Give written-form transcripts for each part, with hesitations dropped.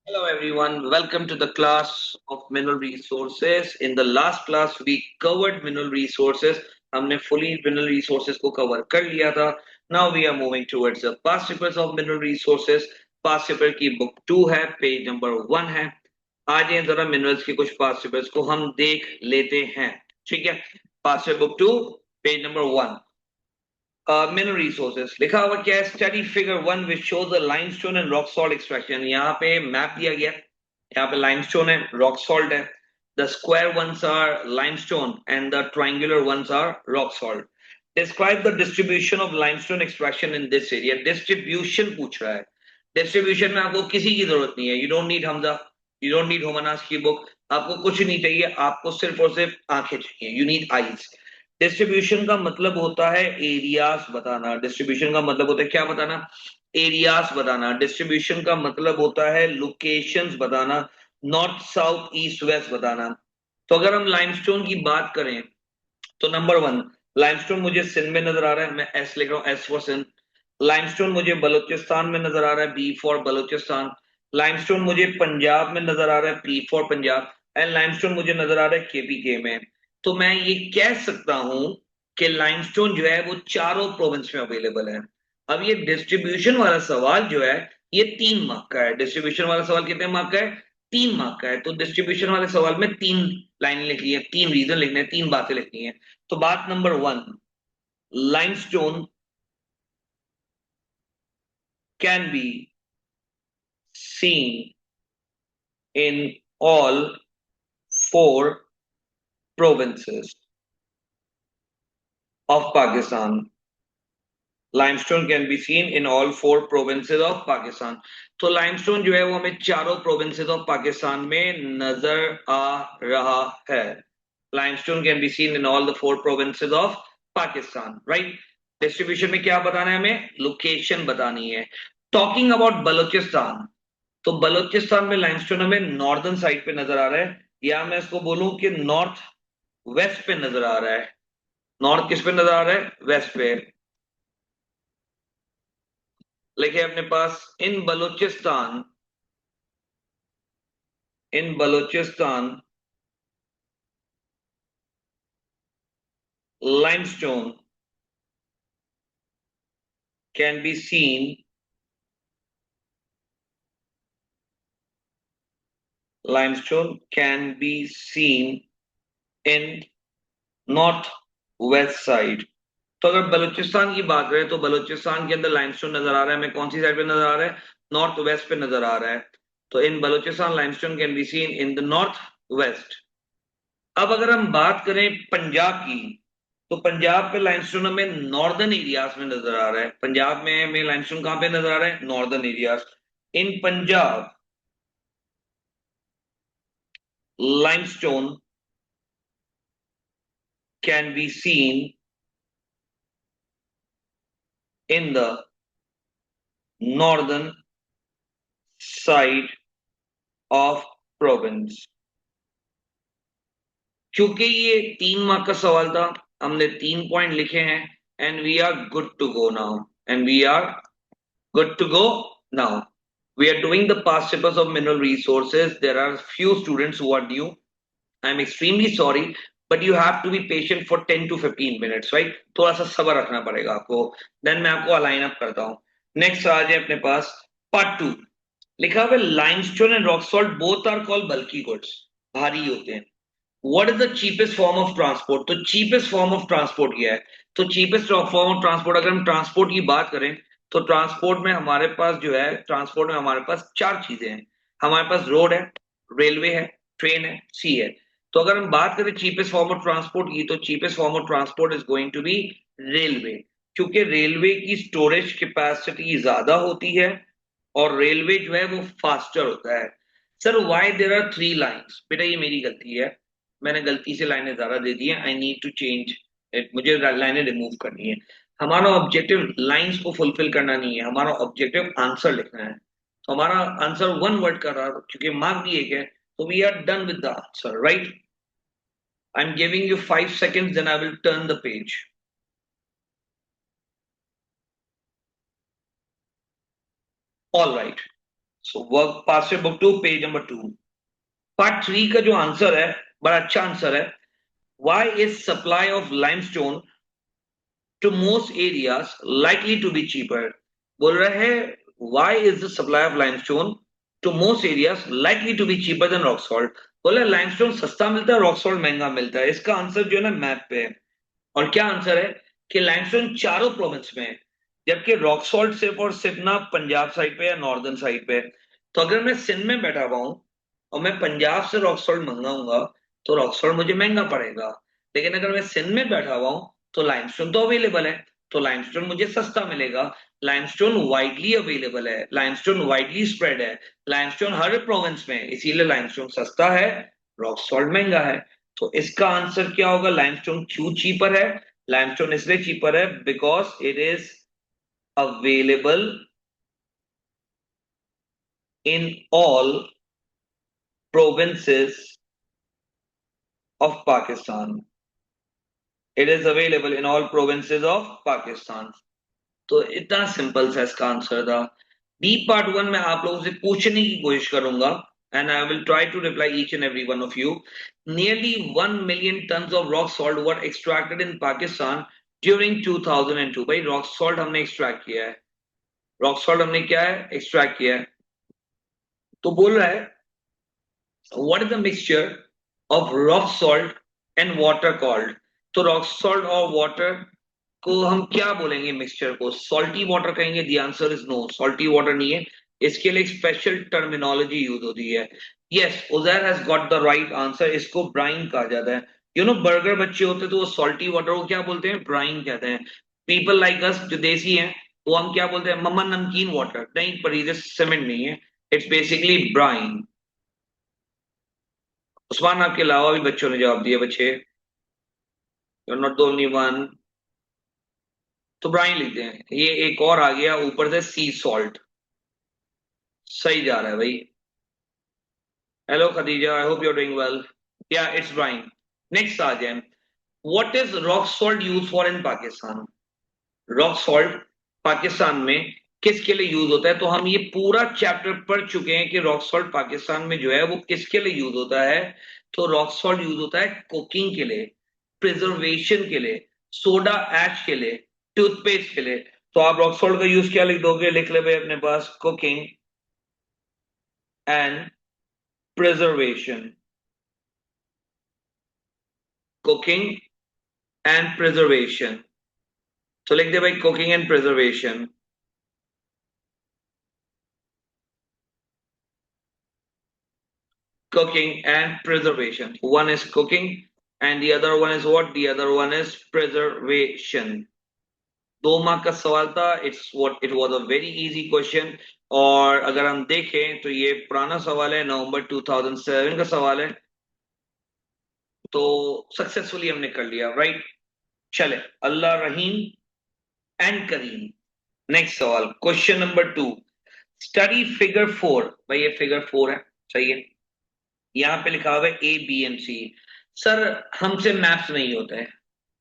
Hello everyone, welcome to the class of mineral resources. In the last class we covered mineral resources. हमने fully mineral resources को cover कर लिया था. Now we are moving towards the past papers of mineral resources. Past paper की book 2 है, page number 1 है. आज ये जरा minerals के कुछ past papers को हम देख लेते हैं. ठीक है, past paper book 2 page number 1. Mineral resources लिखा हुआ क्या है? Study figure 1 which shows the limestone and rock salt extraction. यहाँ पे मैप दिया गया, यहाँ पे लाइमस्टोन है, रॉक सॉल्ट है. The square ones are limestone and the triangular ones are rock salt. Describe the distribution of limestone extraction in this area. Distribution पूछ रहा है. डिस्ट्रीब्यूशन में आपको किसी की जरूरत नहीं है. You don't need Hamza, you don't need होमनास की बुक. आपको कुछ नहीं चाहिए, आपको सिर्फ और सिर्फ आंखें चाहिए. You need eyes. डिस्ट्रीब्यूशन का मतलब होता है एरियाज बताना. डिस्ट्रीब्यूशन का मतलब होता है क्या बताना? एरियाज बताना. डिस्ट्रीब्यूशन का मतलब होता है लोकेशंस बताना, नॉर्थ साउथ ईस्ट वेस्ट बताना. तो अगर हम लाइमस्टोन की बात करें तो नंबर 1, लाइमस्टोन मुझे सिंध में नजर आ रहा है, मैं एस लिख रहा हूं, एस फॉर सिंध. लाइमस्टोन मुझे बलूचिस्तान में नजर आ रहा है, बी फॉर बलूचिस्तान. लाइमस्टोन मुझे पंजाब में नजर आ रहा है, P for Punjab. And limestone मुझे नजर आ रहा है केपीके में. तो मैं ये कह सकता हूं कि लाइमस्टोन जो है वो चारों प्रोविंस में अवेलेबल है. अब ये डिस्ट्रीब्यूशन वाला सवाल जो है ये 3 मार्क का है. डिस्ट्रीब्यूशन वाला सवाल कितने मार्क का है? 3 मार्क का है. तो डिस्ट्रीब्यूशन वाले सवाल में 3 लाइनें लिखनी है, 3 रीजन लिखने हैं, 3 बातें लिखनी है. तो बात number 1, limestone can be seen in all 4 provinces of Pakistan. Limestone can be seen in all 4 provinces of Pakistan. तो लाइमस्टोन जो है वो हमें चारों प्रोविंसेस ऑफ पाकिस्तान में नजर आ रहा है. Limestone can be seen in all the 4 provinces of Pakistan. Right. Distribution में क्या बताना है हमें? लोकेशन बतानी है. टॉकिंग अबाउट बलूचिस्तान, तो बलूचिस्तान में लाइमस्टोन हमें नॉर्दर्न साइड पे नजर आ रहा है, या मैं इसको बोलूं कि नॉर्थ वेस्ट पे नजर आ रहा है. नॉर्थ किस पे नजर आ रहा है? वेस्ट पे. लिखे अपने पास, in Balochistan limestone can be seen, limestone can be seen in north west side. तो अगर बलूचिस्तान की बात करें तो बलूचिस्तान के अंदर लाइमस्टोन नजर आ रहा है. हमें कौन सी साइड पे नजर आ रहा है? नॉर्थ वेस्ट पे नजर आ रहा है. तो in Balochistan limestone can be seen in the north west. अब अगर हम बात करें पंजाब की, तो पंजाब पे लाइमस्टोन हमें नॉर्दर्न एरियाज में नजर आ रहा है. पंजाब में हमें लाइमस्टोन कहां पे नजर आ रहा है? Northern areas. In Punjab limestone can be scene in the northern side of province. क्योंकि ये 3 मार्क का सवाल था, हमने 3 पॉइंट लिखे हैं. And we are good to go now. And we are good to go now. We are doing the past papers of mineral resources. There are few students who are new. I'm extremely sorry, but you have to be patient for 10 to 15 minutes, right? थोड़ा सा सब्र रखना पड़ेगा आपको. Then मैं आपको align up करता हूँ. नेक्स्ट आ जाए अपने पास पार्ट 2. लिखा हुआ limestone and rock salt both are called bulky goods, भारी होते हैं. What is the cheapest form of transport? तो चीपेस्ट फॉर्म ऑफ ट्रांसपोर्ट क्या है? तो चीपेस्ट फॉर्म ऑफ ट्रांसपोर्ट, अगर हम ट्रांसपोर्ट की बात करें तो ट्रांसपोर्ट में हमारे पास जो है, ट्रांसपोर्ट में हमारे पास 4 चीजें हैं. हमारे पास रोड है, रेलवे है, ट्रेन है, सी है. तो अगर हम बात करें चीपेस्ट फॉर्म ऑफ ट्रांसपोर्ट की, तो cheapest form of transport is going to be railway. क्योंकि रेलवे की स्टोरेज कैपेसिटी ज्यादा होती है और रेलवे जो है वो फास्टर होता है. Sir why there are 3 lines? बेटा ये मेरी गलती है, मैंने गलती से लाइनें ज्यादा दे दी हैं. I need to change it. मुझे लाइनें रिमूव करनी है. हमारा ऑब्जेक्टिव लाइंस को फुलफिल करना नहीं है, हमारा ऑब्जेक्टिव आंसर लिखना है. तो हमारा आंसर 1 वर्ड कर रहा है क्योंकि मार्क भी एक है. तो we are done with the answer. Right. I am giving you 5 seconds, then I will turn the page. All right. So work past book 2 page number 2। Part 3 का जो आंसर है बड़ा अच्छा आंसर है। Why is supply of limestone to most areas likely to be cheaper. बोल रहे हैं why is the supply of limestone to most areas likely to be cheaper than rock salt. बोला लाइमस्टोन सस्ता मिलता है, रॉक सॉल्ट महंगा मिलता है। इसका आंसर जो है ना मैप पे है। और क्या आंसर है कि लाइमस्टोन चारों प्रोविंस में है, जबकि रॉक सॉल्ट सिर्फ और सिर्फ ना पंजाब साइड पे या नॉर्दर्न साइड पे है। तो अगर मैं सिंध में बैठा हुआ हूं और मैं पंजाब से रॉक सॉल्ट मंगाऊंगा तो रॉक सॉल्ट मुझे महंगा पड़ेगा। लेकिन अगर मैं सिंध में बैठा हुआ हूं तो लाइमस्टोन तो अवेलेबल है, तो लाइमस्टोन मुझे सस्ता मिलेगा। लाइमस्टोन वाइडली अवेलेबल है, लाइमस्टोन वाइडली स्प्रेड है, लाइमस्टोन हर प्रोविंस में, इसीलिए लाइमस्टोन सस्ता है, रॉक सॉल्ट महंगा है। तो इसका आंसर क्या होगा? लाइमस्टोन क्यों चीपर है? लाइमस्टोन इसलिए चीपर है because it is available in all provinces of Pakistan. It is available in all provinces of Pakistan. तो इतना सिंपल सा इसका आंसर था। बी पार्ट 1 में आप लोगों से पूछने की कोशिश करूंगा and I will try to reply each and every one of you. Nearly 1 million tons of rock salt were extracted in Pakistan during 2002. भाई रॉक सॉल्ट हमने एक्सट्रैक्ट किया है, रॉक सॉल्ट हमने क्या है एक्सट्रैक्ट किया है। तो बोल रहा है what is the mixture of rock salt and water called। तो रॉक सॉल्ट और वाटर को हम क्या बोलेंगे? मिक्सचर को सॉल्टी वाटर कहेंगे। The answer is no, salty water नहीं है। इसके लिए एक स्पेशल टर्मिनोलॉजी यूज होती है। Yes, Uzair has got the right answer. इसको ब्राइन कहा जाता है। यू नो बर्गर बच्चे होते तो वो सॉल्टी वाटर को क्या बोलते हैं? ब्राइन कहते हैं। पीपल लाइक अस जो देसी हैं वो हम क्या बोलते हैं? मम्मा नमकीन वाटर। नहीं, पर ये सीमेंट नहीं है, इट्स बेसिकली ब्राइन। उस्मान आपके अलावा भी बच्चों ने जवाब दिया। बच्चे, you are not the only one. तो ब्राइन लिखते हैं। ये एक और आ गया ऊपर से, सी सॉल्ट। सही जा रहा है भाई। Hello Khadija, I hope you are doing well. Yeah it's brine. Next आ जाए, what is rock salt use for in Pakistan. Rock salt Pakistan में किसके लिए यूज होता है? तो हम ये पूरा चैप्टर पढ़ चुके हैं कि रॉक सॉल्ट पाकिस्तान में जो है वो किसके लिए यूज होता है। तो रॉक सॉल्ट यूज होता है कुकिंग के लिए, प्रिजर्वेशन के लिए, सोडा ऐश के लिए, टूथपेस्ट के लिए। तो आप रॉक सॉल्ट का यूज क्या लिख दोगे? लिख ले भाई अपने पास, cooking and preservation. Cooking and preservation. तो लिख दे भाई cooking and preservation. Cooking and preservation. One is cooking and the other one is what? The other one is preservation. 2 mark का सवाल था। It was a very easy question. और अगर हम देखें तो ये पुराना सवाल है, नवंबर 2007 का सवाल है। तो सक्सेसफुली हमने कर लिया, राइट। चले, अल्लाह रहीम एंड करीम। नेक्स्ट सवाल, क्वेश्चन नंबर 2। Study figure 4। भाई ये फिगर 4 है, सही है। यहाँ पे लिखा हुआ है A B and C. Sir हमसे मैथ्स नहीं होता है,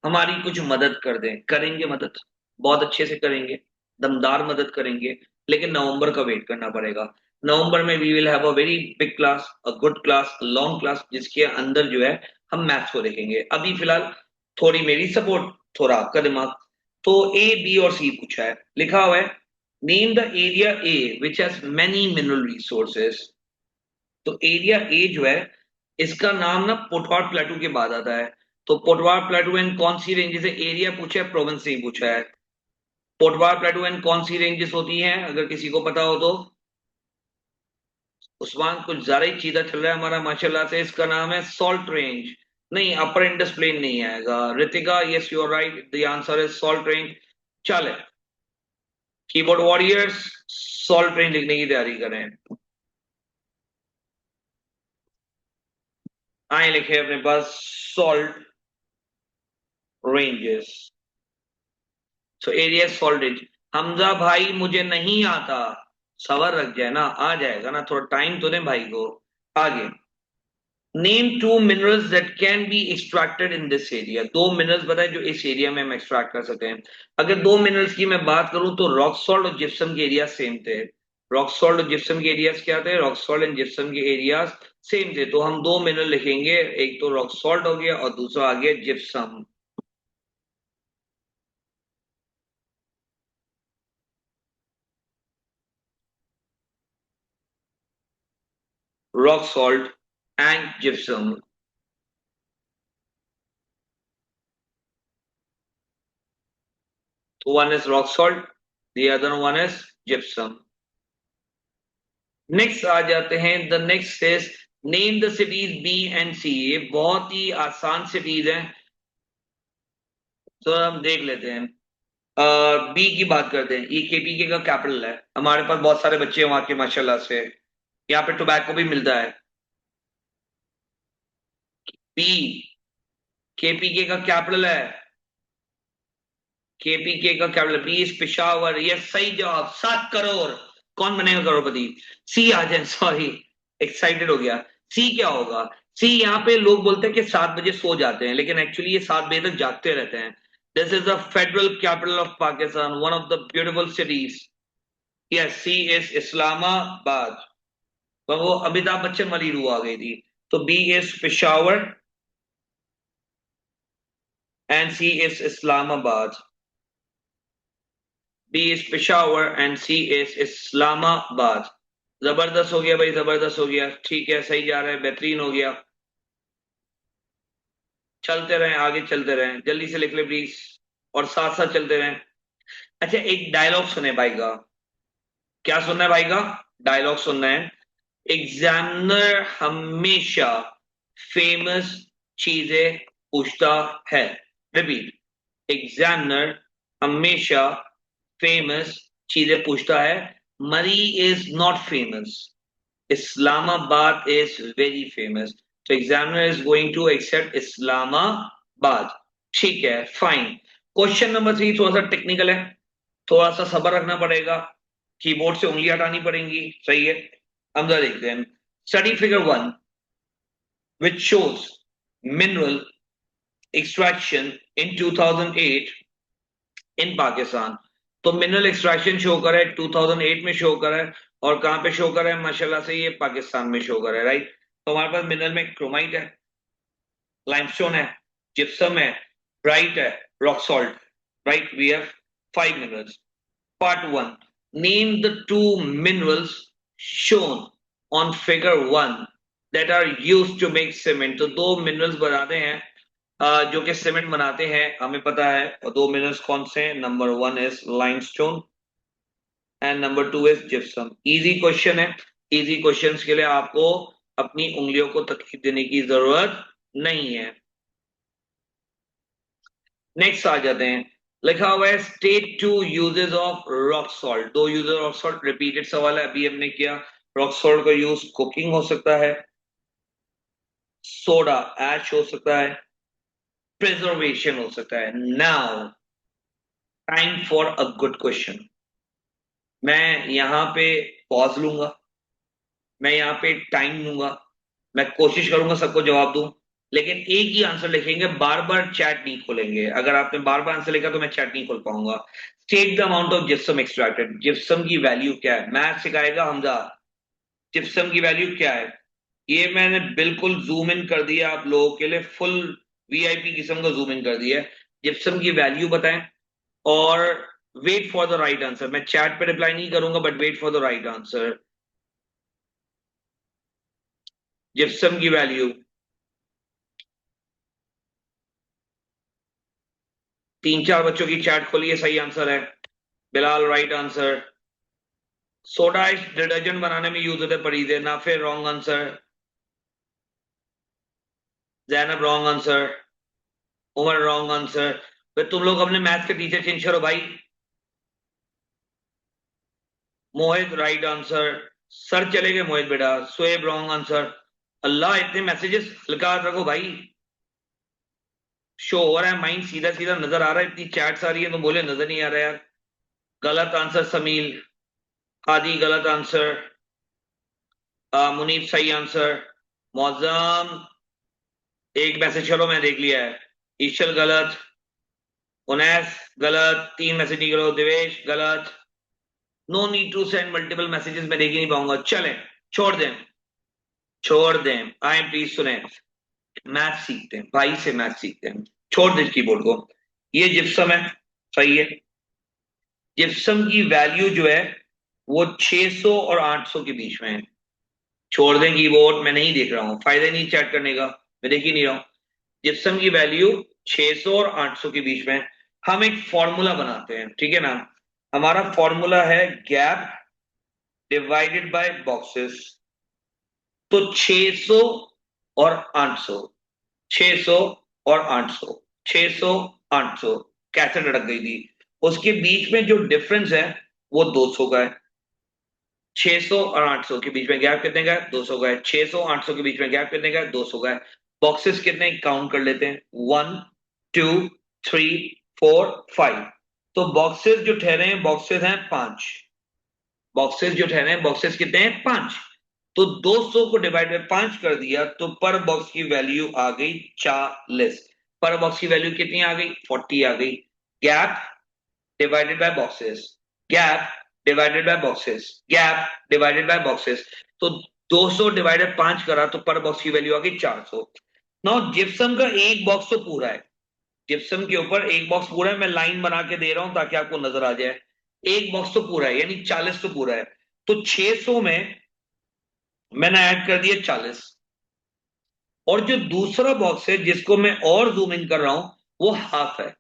हमारी कुछ मदद कर दें। करेंगे मदद, बहुत अच्छे से करेंगे, दमदार मदद करेंगे। लेकिन नवंबर का वेट करना पड़ेगा। नवंबर में we will have a very big class, a good class, long class, जिसके अंदर जो है हम मैथ्स को देखेंगे। अभी फिलहाल थोड़ी मेरी सपोर्ट, थोड़ा आपका दिमाग। तो ए बी और सी पूछा है, लिखा हुआ है name the area A which has many mineral resources. तो एरिया ए जो है इसका नाम ना पोटवार प्लेटू के बाद आता है। तो पोटवार प्लेटू एंड कौन सी रेंजेस है? एरिया पूछा है, प्रोविंस नहीं पूछा है। पोटवार प्लेटू एंड कौन सी रेंजेस होती हैं, अगर किसी को पता हो तो? उस्मान कुछ ज्यादा ही चीधा चल रहा है हमारा माशाल्लाह से। इसका नाम है सॉल्ट रेंज। नहीं, अपर इंडस प्लेन नहीं आएगा। Ritika, yes you are right, the answer is salt range. चले, कीबोर्ड वॉरियर्स सॉल्ट रेंज लिखने की तैयारी करें। आए लिखे अपने पास salt ranges. So area salt range. Hamza भाई मुझे नहीं आता, सवर रख जाए ना, आ जाएगा ना, थोड़ा टाइम तो दे भाई को। आगे, name 2 minerals that can be extracted in this area. 2 minerals बताए जो इस एरिया में हम एक्सट्रैक्ट कर सकते हैं। अगर 2 मिनरल्स की मैं बात करूं तो रॉक सॉल्ट और जिप्सम के एरिया सेम थे। रॉक सॉल्ट और जिप्सम के एरियाज क्या थे? रॉक सॉल्ट एंड जिप्सम के एरियाज सेम थे, तो हम दो मिनरल लिखेंगे, एक तो रॉक सॉल्ट हो गया और दूसरा आ गया gypsum. Rock salt and gypsum. तो one is rock salt, the other one is gypsum. Next आ जाते हैं, the next is name the cities B and C. ये बहुत ही आसान सिटीज हैं, तो हम देख लेते हैं। बी की बात करते हैं, ये केपीके का कैपिटल है, हमारे पास बहुत सारे बच्चे हैं वहां के माशाल्लाह से, यहाँ पे टोबैको भी मिलता है। बी केपीके का कैपिटल है, केपीके का कैपिटल बी इज पेशावर। ये सही जवाब, 7 करोड़। कौन बनेगा करोड़पति? सी आ जाए, सॉरी एक्साइटेड हो गया। सी क्या होगा? सी, यहाँ पे लोग बोलते हैं कि 7 बजे सो जाते हैं, लेकिन एक्चुअली ये 7 बजे तक जागते रहते हैं। This is the federal capital of Pakistan, one of the beautiful cities. Yes, C is Islamabad. तो वो अमिताभ बच्चन वाली रू आ गई थी। तो B is Peshawar and C is Islamabad. B is Peshawar and C is Islamabad. जबरदस्त हो गया भाई, जबरदस्त हो गया, ठीक है, सही जा रहा है, बेहतरीन हो गया। चलते रहें, आगे चलते रहें, जल्दी से लिख ले प्लीज, और साथ साथ चलते रहें। अच्छा, एक डायलॉग सुने भाई का। क्या सुनना है भाई का? डायलॉग सुनना है। एग्जामिनर हमेशा फेमस चीजें पूछता है। रिपीट, एग्जामिनर हमेशा फेमस चीजें पूछता है। मरी is not famous, Islamabad is very famous. So examiner is going to accept Islamabad. ठीक है, फाइन। क्वेश्चन नंबर 3 थोड़ा सा टेक्निकल है, थोड़ा सा सब्र रखना पड़ेगा, कीबोर्ड से उंगली हटानी पड़ेंगी, सही है। हम जरा देखते हैं। Study figure 1 which shows mineral extraction in 2008 इन पाकिस्तान। तो मिनरल एक्सट्रैक्शन शो कर है 2008 में शो कर है, और कहां पे शो कर है? माशाल्लाह से ये पाकिस्तान में शो कर है, राइट। तो हमारे पास मिनरल में क्रोमाइट है, लाइमस्टोन है, जिप्सम है, ब्राइट है, rock salt, right. We have 5 minerals. Part 1, name the 2 minerals shown on figure 1 that are used to make cement. तो 2 मिनरल्स बताते हैं जो कि सीमेंट बनाते हैं, हमें पता है। और 2 मिनरल्स कौन से हैं? Number 1 is limestone and number 2 is gypsum. Easy question है, इजी क्वेश्चंस के लिए आपको अपनी उंगलियों को तकलीफ देने की जरूरत नहीं है। नेक्स्ट आ जाते हैं, लिखा हुआ है state 2 uses of rock salt. 2 uses of salt, repeated सवाल है, अभी हमने किया। रॉक सॉल्ट का यूज कुकिंग हो सकता है, सोडा ऐश हो सकता है, प्रिजर्वेशन हो सकता है। Now time for a good question. मैं यहाँ पे पॉज लूंगा, मैं यहाँ पे टाइम लूंगा, मैं कोशिश करूंगा सबको जवाब दूं, लेकिन एक ही आंसर लिखेंगे, बार बार चैट नहीं खोलेंगे। अगर आपने बार बार आंसर लिखा तो मैं चैट नहीं खोल पाऊंगा। State the amount of gypsum extracted. Gypsum की वैल्यू क्या है? मैथ सिखाएगा हमजा। जिप्सम की वैल्यू क्या है? ये मैंने बिल्कुल जूम इन कर दिया आप लोगों के लिए, फुल वीआईपी किस्म का जूम इन कर दिया है। जिप्सम की वैल्यू बताएं, और wait for the right answer. मैं चैट पे रिप्लाई नहीं करूंगा, but wait for the right answer. जिप्सम की वैल्यू, 3-4 बच्चों की चैट खोलिए, सही आंसर है बिलाल, राइट आंसर। सोडा इस डिटर्जेंट बनाने में यूज होते पड़ी थे ना, फिर wrong answer. Zainab wrong answer, Umar wrong answer. फिर तुम लोग अपने मैथ्स के टीचर चेंज करो भाई। मोहित राइट आंसर, सर चले गए मोहित बेटा। Shoaib wrong answer. अल्लाह, इतने मैसेजेस हल्का रखो भाई। शो हो रहा है माइंड, सीधा सीधा नजर आ रहा है, इतनी चैट्स आ रही है तो बोले नजर नहीं आ रहा यार। गलत आंसर समील। हादी गलत आंसर। मुनीब सही आंसर। मौजम एक मैसेज करो, मैं देख लिया है। ईशल गलत। उनैस गलत, 3 मैसेज नहीं करो। दिवेश गलत। No need to send multiple messages, मैं देख ही नहीं पाऊंगा, चलें छोड़ दें, छोड़ दें। आई एम प्लीज सुने, मैथ सीखते हैं भाई से, मैथ सीखते हैं, छोड़ दें कीबोर्ड को। ये जिप्सम है, सही है। जिप्सम की वैल्यू जो है वो 600 और 800 के बीच में है। छोड़ दें कीबोर्ड, मैं नहीं देख रहा हूं, फायदा नहीं चैट करने का, मैं देख ही नहीं रहा हूं। जिप्सम की वैल्यू 600 और 800 के बीच में है। हम एक फॉर्मूला बनाते हैं, ठीक है ना। हमारा फॉर्मूला है गैप डिवाइडेड बाय बॉक्सेस। तो 600 और 800, 600 और 800, 600 800 कैसे लटक गई थी, उसके बीच में जो डिफरेंस है वो 200 का है। 600 और 800 के बीच में गैप कितने का है, 200 का है। 600 800 के बीच में गैप कितने का है, 200 का है। बॉक्सेस कितने काउंट कर लेते हैं, 1 2 3 4 5। तो बॉक्सेस जो ठहरे हैं, बॉक्सेस हैं 5। बॉक्सेस जो ठहरे हैं, बॉक्सेस कितने हैं, 5। तो 200 को डिवाइड बाय 5 कर दिया तो पर बॉक्स की वैल्यू आ गई 40। पर बॉक्स की वैल्यू कितनी आ गई, 40 आ गई। Gap divided by boxes, gap divided by boxes, gap divided by boxes. तो 200 डिवाइडेड 5 करा तो पर बॉक्स की वैल्यू आ गई 400। नाउ जिप्सम का एक बॉक्स तो पूरा है, जिप्सम के ऊपर एक बॉक्स पूरा है, मैं लाइन बना के दे रहा हूं ताकि आपको नजर आ जाए। एक बॉक्स तो पूरा है, यानी 40 तो पूरा है। तो 600 में मैंने ऐड कर दिया 40। और जो दूसरा बॉक्स है जिसको मैं और जूम इन कर रहा हूं वो हाफ है।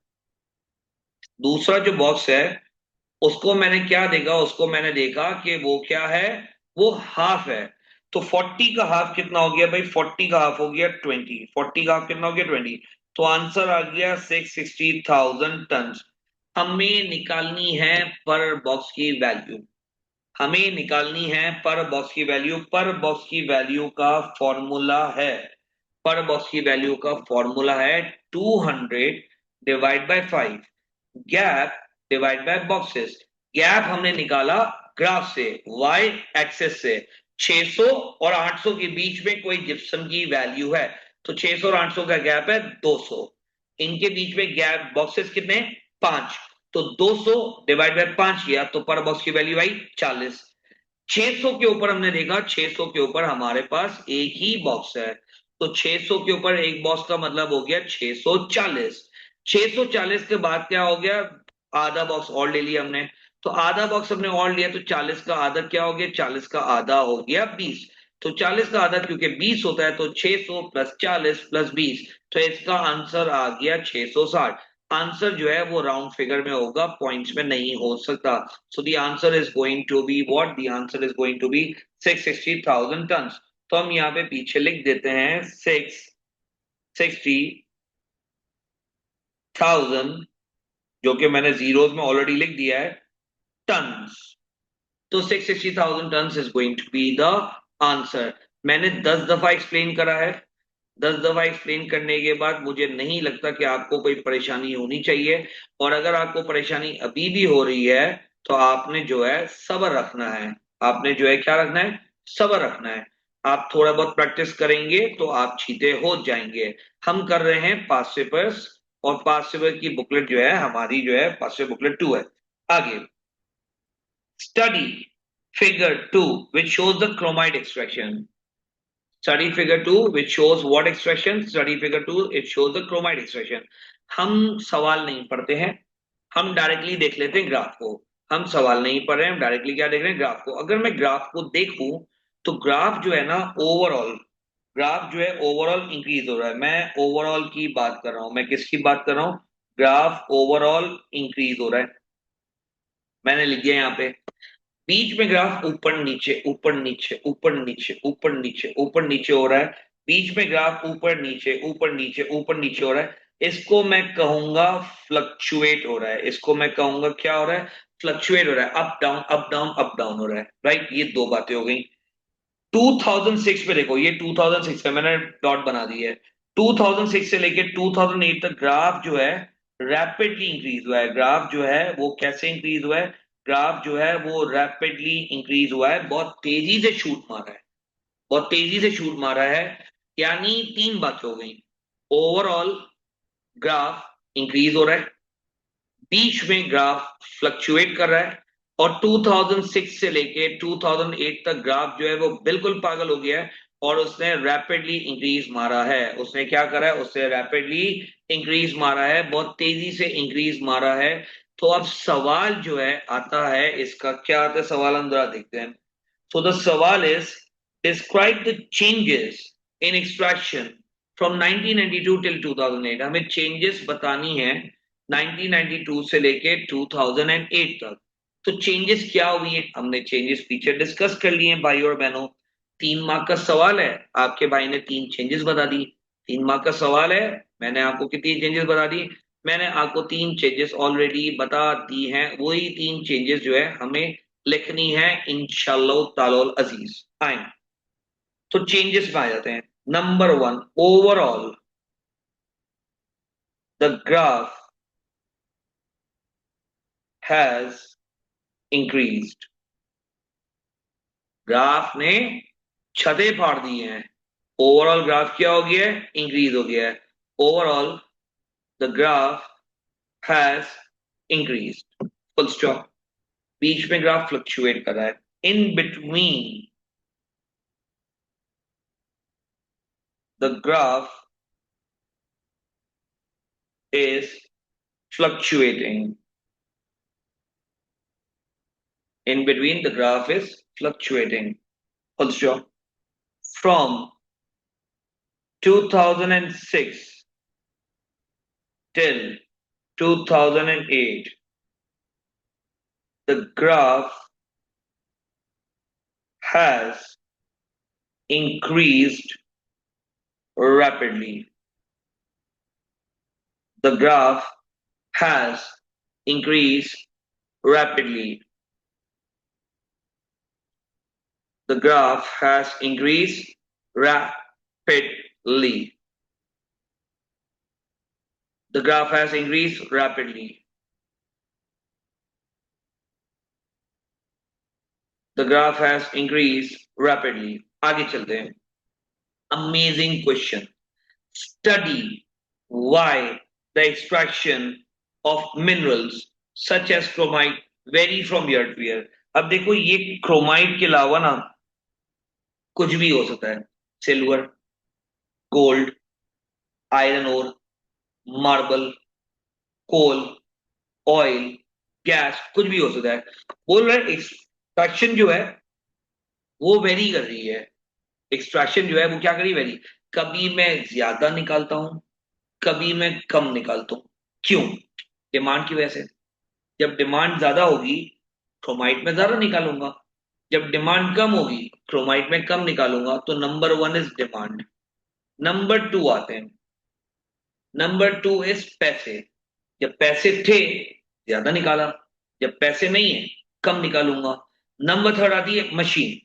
दूसरा जो बॉक्स है उसको मैंने क्या देखा, उसको मैंने देखा कि वो क्या है, वो हाफ है। तो 40 का हाफ कितना हो गया भाई, 40 का हाफ हो गया 20। 40 का हाफ कितना हो गया, 20। तो आंसर आ गया 660,000 टन। हमें निकालनी है पर बॉक्स की वैल्यू, हमें निकालनी है पर बॉक्स की वैल्यू। पर बॉक्स की वैल्यू का फॉर्मूला है, पर बॉक्स की वैल्यू का फॉर्मूला है 200 divide by 5, gap divide by boxes. Gap हमने निकाला ग्राफ से, वाई एक्सेस से। 600 और 800 के बीच में कोई जिप्सम की वैल्यू है, तो 600 और 800 का गैप है 200। इनके बीच में गैप बॉक्सेस कितने, 5। तो 200 डिवाइड बाय 5 किया तो पर बॉक्स की वैल्यू आई 40। 600 के ऊपर हमने देखा, 600 के ऊपर हमारे पास एक ही बॉक्स है, तो 600 के ऊपर एक बॉक्स का मतलब हो गया 640। 640 के बाद क्या हो गया, आधा बॉक्स और ले लिया हमने। तो आधा बॉक्स हमने और लिया तो 40 का आधा क्या हो गया, 40 का आधा हो गया 20। तो 40 का आधा क्योंकि 20 होता है तो 600 प्लस 40 प्लस 20, तो इसका आंसर आ गया 660। आंसर जो है वो राउंड फिगर में होगा, पॉइंट्स में नहीं हो सकता। So the answer is going to be what? The answer is going to be 660,000 tons. तो हम यहाँ पे पीछे लिख देते हैं 660,000, जो कि मैंने जीरोस में ऑलरेडी लिख दिया है, टन्स। तो 660,000 tons is going to be the answer. मैंने 10 दफा एक्सप्लेन करा है। 10 दफा एक्सप्लेन करने के बाद मुझे नहीं लगता कि आपको कोई परेशानी होनी चाहिए। और अगर आपको परेशानी अभी भी हो रही है तो आपने जो है सब्र रखना है। आपने जो है क्या रखना है, सब्र रखना है। आप थोड़ा बहुत प्रैक्टिस करेंगे तो आप चीते हो जाएंगे। हम कर रहे हैं पास्ट पेपर्स, और पास्ट पेपर की बुकलेट जो है हमारी, जो है पास्ट पेपर बुकलेट 2 है। आगे, study figure 2 which shows the chromite extraction. Study figure 2 which shows what extraction? Study figure 2 it shows the chromite extraction. हम सवाल नहीं पढ़ते हैं, हम डायरेक्टली देख लेते हैं ग्राफ को। हम सवाल नहीं पढ़ रहे हैं, हम डायरेक्टली क्या देख रहे हैं, ग्राफ को। अगर मैं ग्राफ को देखूं तो ग्राफ जो है ना, ओवरऑल ग्राफ जो है ओवरऑल इंक्रीज हो रहा है। मैं ओवरऑल की बात कर रहा हूं, मैं किसकी बात कर रहा हूं, ग्राफ ओवरऑल इंक्रीज हो रहा है। मैंने लिख दिया यहाँ पे, बीच में ग्राफ ऊपर नीचे ऊपर नीचे ऊपर नीचे ऊपर नीचे ऊपर नीचे हो रहा है। बीच में ग्राफ ऊपर नीचे ऊपर नीचे ऊपर नीचे हो रहा है। इसको मैं कहूंगा फ्लक्चुएट हो रहा है। इसको मैं कहूंगा क्या हो रहा है, फ्लक्चुएट हो रहा है, up down up down up down हो रहा है। राइट, ये दो बातें हो गई। 2006 पे देखो, ये 2006 पे मैंने डॉट बना दी है। 2006 से लेके 2008 तक ग्राफ जो है रैपिडली इंक्रीज हुआ है। ग्राफ जो है वो कैसे इंक्रीज हुआ है, ग्राफ जो है वो रैपिडली इंक्रीज हुआ है, बहुत तेजी से शूट मारा है, बहुत तेजी से शूट मारा है। यानी तीन बातें हो गई, ओवरऑल ग्राफ इंक्रीज हो रहा है, बीच में ग्राफ फ्लक्चुएट कर रहा है, और 2006 से लेके 2008 तक ग्राफ जो है वो बिल्कुल पागल हो गया है और उसने रैपिडली इंक्रीज मारा है। उसने क्या करा है, उसने रैपिडली इंक्रीज मारा है, बहुत तेजी से इंक्रीज मारा है। तो अब सवाल जो है आता है, इसका क्या आता है सवाल, हम जरा देखते हैं। So the सवाल is describe the changes in extraction from 1992 till 2008। हमें चेंजेस बतानी है 1992 से लेके 2008 तक। तो चेंजेस क्या हुई है, हमने चेंजेस पीछे डिस्कस कर लिए हैं भाई और बहनों। 3 मार्क का सवाल है, आपके भाई ने 3 चेंजेस बता दी। 3 मार्क का सवाल है, मैंने आपको कितनी चेंजेस बता दी, मैंने आपको 3 चेंजेस ऑलरेडी बता दी हैं। वही 3 चेंजेस जो है हमें लिखनी है इंशाल्लाह तालोल अजीज। आए तो चेंजेस में आ जाते हैं। Number 1, overall the graph has increased. Graph ने छते फाड़ दिए हैं। ओवरऑल ग्राफ क्या हो गया है, इंक्रीज हो गया है। Overall the graph has increased, full stop. बीच में ग्राफ फ्लक्चुएट कर रहा है। In between the graph is fluctuating. In between, the graph is fluctuating. Also, from 2006 till 2008, the graph has increased rapidly. The graph has increased rapidly. The graph has increased rapidly. The graph has increased rapidly. The graph has increased rapidly. आगे चलते हैं। Amazing question. Study why the extraction of minerals such as chromite vary from year to year। अब देखो ये chromite के अलावा ना कुछ भी हो सकता है। Silver, gold, iron ore, marble, coal, oil, gas, कुछ भी हो सकता है। बोल रहा है एक्सट्रैक्शन जो है वो वेरी कर रही है। एक्सट्रैक्शन जो है वो क्या करी, वेरी। कभी मैं ज्यादा निकालता हूं, कभी मैं कम निकालता हूं। क्यों? डिमांड की वजह से। जब डिमांड ज्यादा होगी क्रोमाइट में ज्यादा निकालूंगा, जब डिमांड कम होगी क्रोमाइट में कम निकालूंगा। तो नंबर 1 इज डिमांड। नंबर 2 आते हैं। नंबर 2 इज पैसे। जब पैसे थे ज्यादा निकाला, जब पैसे नहीं है कम निकालूंगा। नंबर 3 आती है मशीन।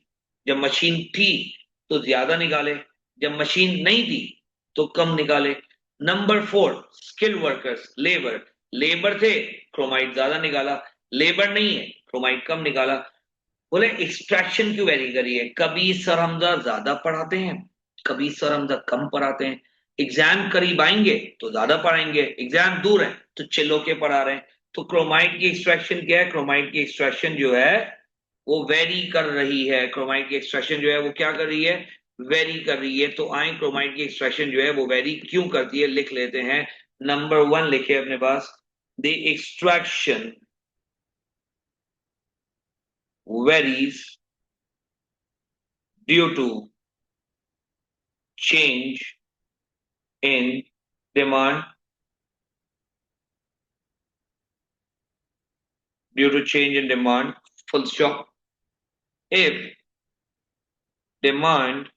जब मशीन थी तो ज्यादा निकाले, जब मशीन नहीं थी तो कम निकाले। Number 4 skill workers, labour. Labour थे क्रोमाइट ज्यादा निकाला, लेबर नहीं है क्रोमाइट कम निकाला। बोले एक्सट्रैक्शन क्यों वेरी करी है, कभी सर हमजा ज्यादा पढ़ाते हैं, कभी सर हमजा कम पढ़ाते हैं। एग्जाम करीब आएंगे तो ज्यादा पढ़ाएंगे, एग्जाम दूर है तो चिल्लो के पढ़ा रहे हैं। तो क्रोमाइट की एक्सट्रैक्शन क्या है, क्रोमाइट की एक्सट्रैक्शन जो है वो वेरी कर रही है। क्रोमाइट की एक्सट्रैक्शन जो है वो क्या कर रही है, वेरी कर रही है। तो आए क्रोमाइट की एक्सट्रैक्शन जो है वो वेरी क्यों करती है, लिख लेते हैं। नंबर 1 लिखे अपने पास, the extraction varies due to change in demand, due to change in demand, full stop. If demand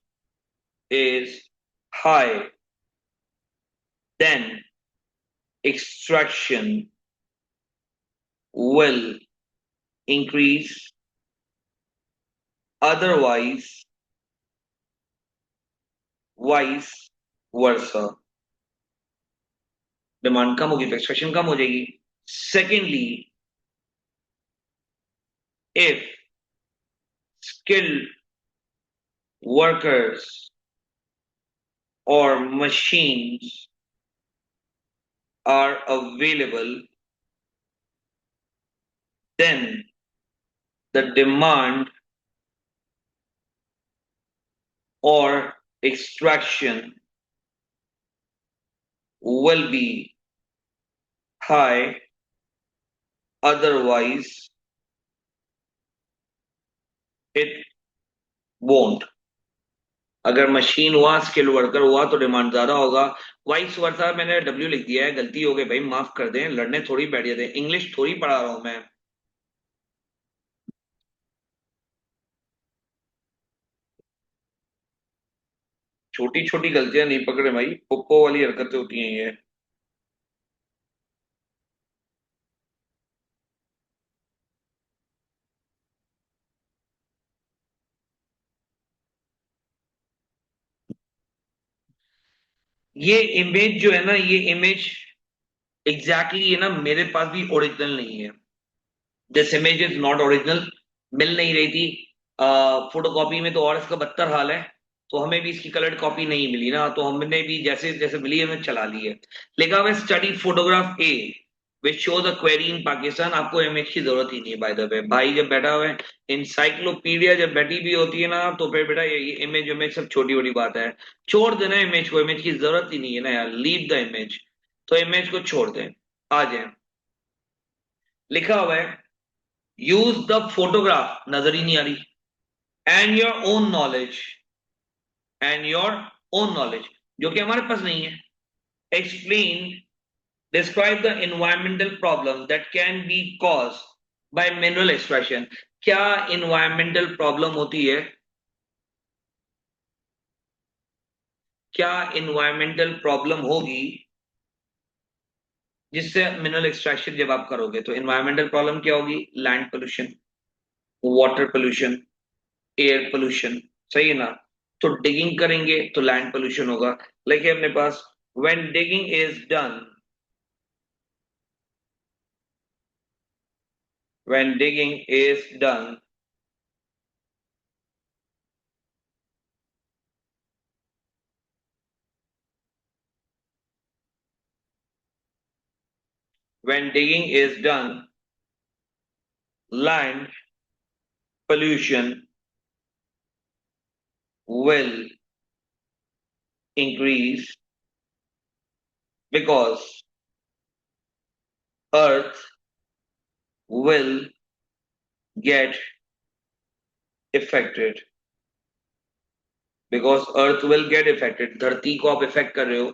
is high, then extraction will increase, otherwise vice versa। Demand कम होगी तो एक्सट्रैक्शन कम हो जाएगी। Secondly, if skilled workers or machines are available, then the demand or extraction will be high, otherwise it won't. अगर machine हुआ, skill worker हुआ तो डिमांड ज्यादा होगा। वाइस वर्सा, मैंने डब्ल्यू लिख दिया है, गलती हो गई भाई, माफ कर दें, लड़ने थोड़ी बैठ जाते, इंग्लिश थोड़ी पढ़ा रहा हूं मैं। छोटी छोटी गलतियां नहीं पकड़े भाई, पुप्पो वाली हरकतें होती हैं ये। ये इमेज जो है ना, ये इमेज एग्जैक्टली है ना, मेरे पास भी ओरिजिनल नहीं है। This image is not original, मिल नहीं रही थी। फोटोकॉपी में तो और इसका बदतर हाल है। तो हमें भी इसकी कलर्ड कॉपी नहीं मिली ना, तो हमने भी जैसे जैसे मिली हमें चला ली है। लिखा हुआ study photograph A which show the query in Pakistan. आपको इमेज की जरूरत ही नहीं है बाय द वे, भाई जब बैठा हुआ है इंसाइक्लोपीडिया जब बैठी भी होती है ना, तो फिर बेटा ये इमेज इमेज सब छोटी बड़ी बात है। छोड़ देना इमेज को, इमेज की जरूरत ही नहीं है ना यार, लीव द इमेज। तो इमेज को छोड़ दें, आ जाए। लिखा हुआ है यूज द फोटोग्राफ, नजर ही नहीं आ रही, and your own knowledge, and your own knowledge, जो कि हमारे पास नहीं है। Explain, describe the environmental problem that can be cause by mineral extraction. क्या एनवायरमेंटल प्रॉब्लम होती है, क्या एनवायरमेंटल प्रॉब्लम होगी जिससे मिनरल एक्सट्रैक्शन जब आप करोगे, तो एनवायरमेंटल प्रॉब्लम क्या होगी? Land pollution, water pollution, air pollution, सही है ना? तो डिगिंग करेंगे तो लैंड पोल्यूशन होगा। लेकिन अपने पास when digging is done, when digging is done, when digging is done, land pollution will increase because earth will get affected, because earth will get affected। धरती को आप इफेक्ट कर रहे हो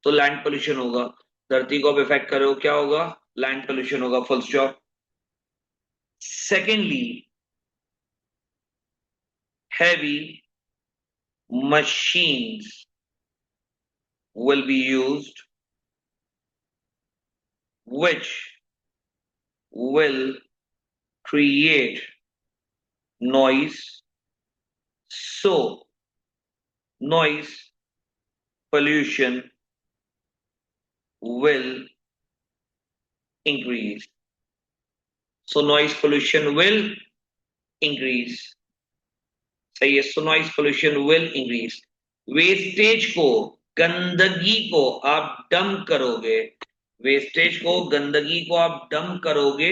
तो लैंड पोल्यूशन होगा। धरती को आप इफेक्ट कर रहे हो, क्या होगा? लैंड पोल्यूशन होगा, full stop. Secondly, heavy machines will be used which will create noise, so noise pollution will increase, so noise pollution will increase। सही है, so noise pollution will increase। Wastage को, गंदगी को आप डंप करोगे, wastage को, गंदगी को आप डंप करोगे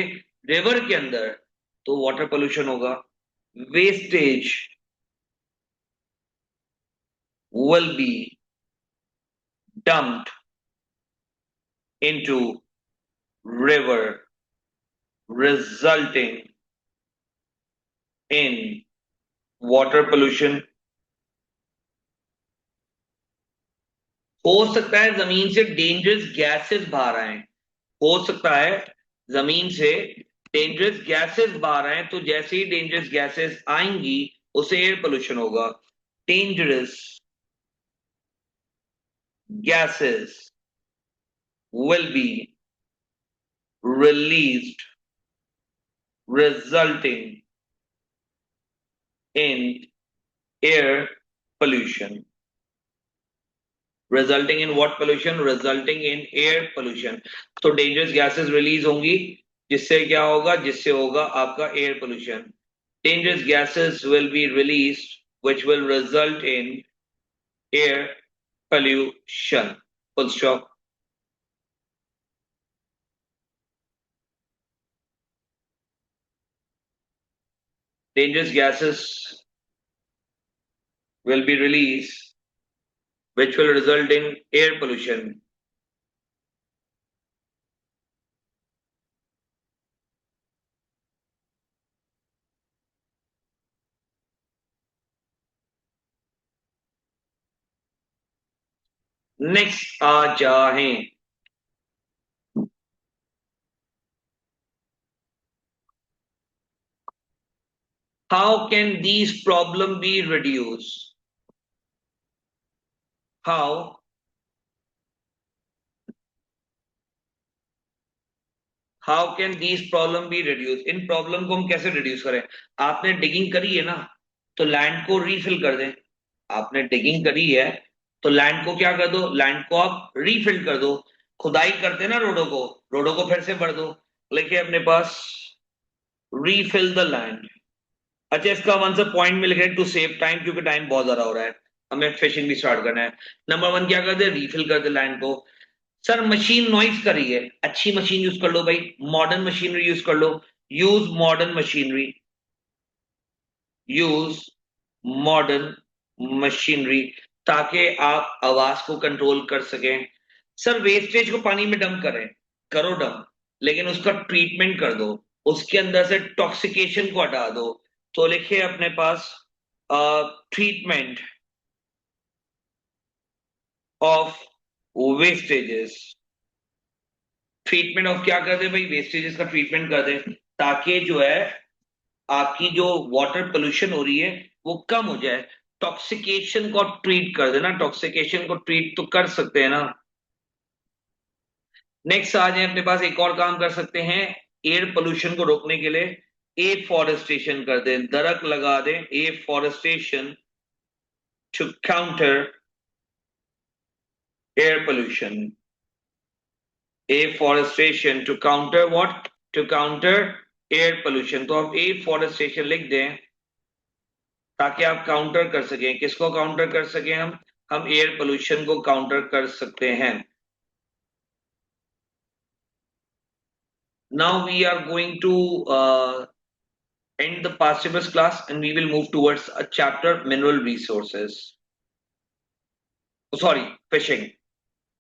रिवर के अंदर, तो वाटर पोल्यूशन होगा। Wastage will be dumped into river, resulting in water pollution। हो सकता है जमीन से डेंजरस गैसेस बाहर आए, हो सकता है जमीन से डेंजरस गैसेस बाहर आए, तो जैसे ही डेंजरस गैसेस आएंगी उसे एयर पोल्यूशन होगा। Dangerous gases will be released, resulting in air pollution। Resulting in what pollution? Resulting in air pollution। तो डेंजरस गैसेस रिलीज होंगी, जिससे क्या होगा? जिससे होगा आपका air pollution. Dangerous gases will be released which will result in air pollution, full stop। dangerous gases will be released, which will result in air pollution. Next आ जाएं, how can these problem be reduced? How can these problem be reduce? In problem को हम कैसे reduce करें? आपने digging करी है ना, तो लैंड को रीफिल कर दें। आपने डिगिंग करी है तो लैंड को क्या कर दो, लैंड को आप रीफिल कर दो। खुदाई करते ना रोडों को फिर से भर दो। लिखिए अपने पास रीफिल द लैंड। अच्छा, इसका आंसर पॉइंट में लिखे टू सेव टाइम, क्योंकि टाइम बहुत ज्यादा हो रहा है, हमें फिशिंग भी स्टार्ट करना है। नंबर वन क्या कर दे, रीफिल कर दे लैंड को। सर मशीन नॉइज कर रही है, अच्छी मशीन यूज कर लो भाई, मॉडर्न मशीनरी यूज कर लो। Use modern machinery, use modern machinery, ताकि आप आवाज को कंट्रोल कर सकें। सर वेस्टेज को पानी में डंप करें, करो डंप, लेकिन उसका ट्रीटमेंट कर दो, उसके अंदर से टॉक्सिकेशन को हटा दो। तो लिखिए अपने पास treatment of wastages. Treatment of क्या कर दे भाई, वेस्टेजेस का ट्रीटमेंट कर दे, ताकि जो है आपकी जो वाटर पोल्यूशन हो रही है वो कम हो जाए। टॉक्सिकेशन को ट्रीट कर देना, टॉक्सिकेशन को ट्रीट तो कर सकते हैं ना। नेक्स्ट आ जाए अपने पास, एक और काम कर सकते हैं एयर पोल्यूशन को रोकने के लिए। ए फॉरेस्टेशन कर दें, दरख्त लगा दें, afforestation to counter air pollution. afforestation to counter what, to counter air pollution। तो आप afforestation लिख दें ताकि आप काउंटर कर सकें। किसको काउंटर कर सकें? हम एयर पोल्यूशन को काउंटर कर सकते हैं। Now we are going to end the past papers class and we will move towards a chapter mineral resources. Oh, sorry, fishing.